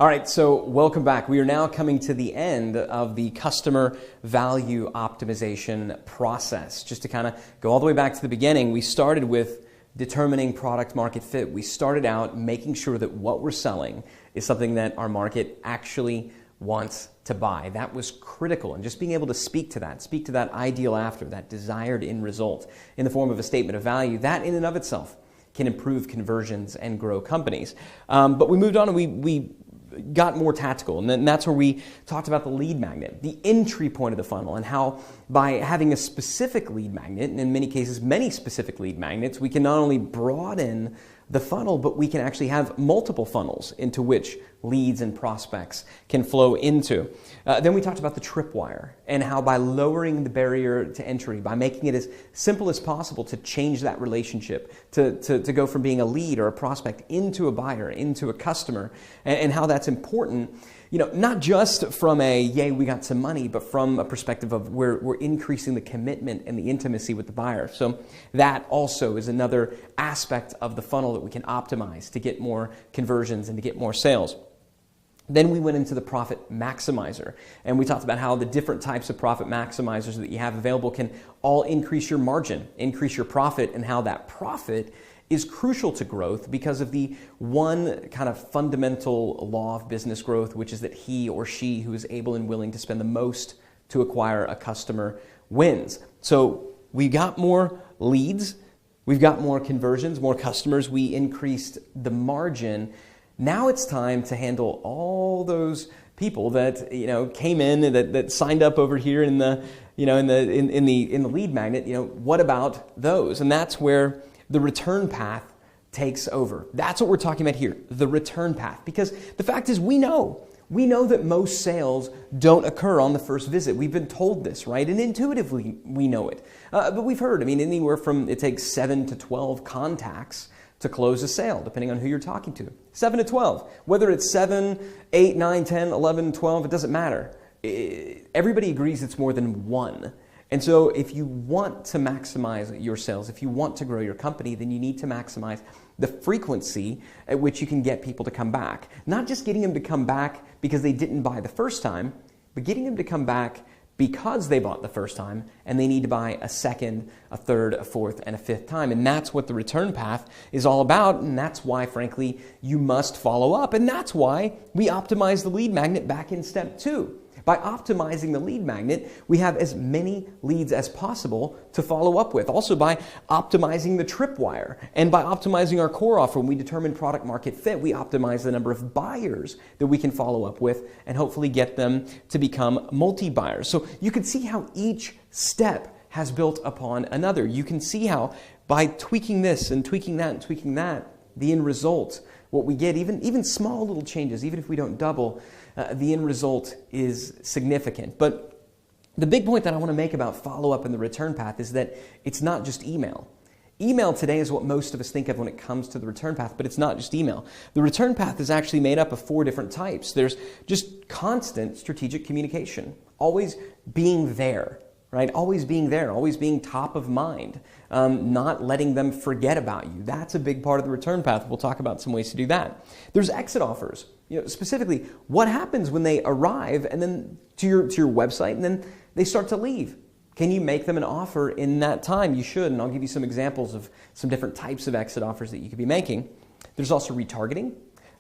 All right, so welcome back. We are now coming to the end of the customer value optimization process. Just to kind of go all the way back to the beginning, we started with determining product market fit. We started out making sure that what we're selling is something that our market actually wants to buy. That was critical, and just being able to speak to that ideal after, that desired end result in the form of a statement of value, that in and of itself can improve conversions and grow companies. But we moved on and we got more tactical, and then that's where we talked about the lead magnet, the entry point of the funnel, and how by having a specific lead magnet, and in many cases many specific lead magnets, we can not only broaden the funnel, but we can actually have multiple funnels into which leads and prospects can flow into. Then we talked about the tripwire and how by lowering the barrier to entry, by making it as simple as possible to change that relationship, to go from being a lead or a prospect into a buyer, into a customer, and how that's important. You know, not just from a, yay, we got some money, but from a perspective of we're increasing the commitment and the intimacy with the buyer. So that also is another aspect of the funnel that we can optimize to get more conversions and to get more sales. Then we went into the profit maximizer, and we talked about how the different types of profit maximizers that you have available can all increase your margin, increase your profit, and how that profit is crucial to growth because of the one kind of fundamental law of business growth, which is that he or she who is able and willing to spend the most to acquire a customer wins. So we got more leads, we've got more conversions, more customers, we increased the margin. Now it's time to handle all those people that came in that signed up over here in the in the lead magnet. What about those? And that's where the return path takes over. That's what we're talking about here, the return path. Because the fact is we know that most sales don't occur on the first visit. We've been told this, right? And intuitively we know it. But we've heard, anywhere from it takes 7 to 12 contacts to close a sale, depending on who you're talking to. 7 to 12. Whether it's 7, 8, 9, 10, 11, 12, it doesn't matter. Everybody agrees it's more than one. And so if you want to maximize your sales, if you want to grow your company, then you need to maximize the frequency at which you can get people to come back. Not just getting them to come back because they didn't buy the first time, but getting them to come back because they bought the first time and they need to buy a second, a third, a fourth, and a fifth time. And that's what the return path is all about. And that's why, frankly, you must follow up. And that's why we optimize the lead magnet back in step 2. By optimizing the lead magnet, we have as many leads as possible to follow up with. Also by optimizing the tripwire and by optimizing our core offer, when we determine product market fit, we optimize the number of buyers that we can follow up with and hopefully get them to become multi-buyers. So you can see how each step has built upon another. You can see how by tweaking this and tweaking that and tweaking that, the end result, what we get, even small little changes, even if we don't double, the end result is significant. But the big point that I want to make about follow-up and the return path is that it's not just email. Email today is what most of us think of when it comes to the return path, but it's not just email. The return path is actually made up of 4 different types. There's just constant strategic communication, always being there. Right? Always being there, always being top of mind, not letting them forget about you. That's a big part of the return path. We'll talk about some ways to do that. There's exit offers. Specifically, what happens when they arrive and then to your website and then they start to leave? Can you make them an offer in that time? You should, and I'll give you some examples of some different types of exit offers that you could be making. There's also retargeting.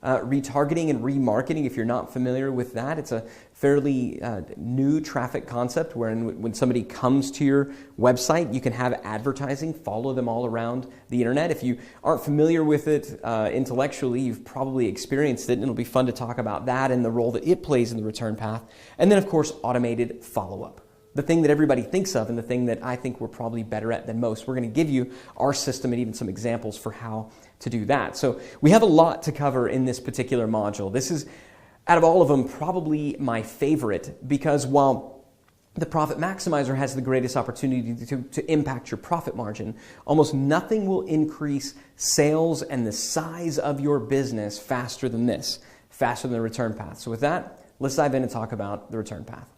Retargeting and remarketing, if you're not familiar with that, it's a fairly new traffic concept wherein when somebody comes to your website, you can have advertising follow them all around the internet. If you aren't familiar with it intellectually, you've probably experienced it, and it'll be fun to talk about that and the role that it plays in the return path. And then, of course, automated follow-up. The thing that everybody thinks of and the thing that I think we're probably better at than most. We're going to give you our system and even some examples for how to do that. So we have a lot to cover in this particular module. This is, out of all of them, probably my favorite because while the profit maximizer has the greatest opportunity to impact your profit margin, almost nothing will increase sales and the size of your business faster than this, faster than the return path. So with that, let's dive in and talk about the return path.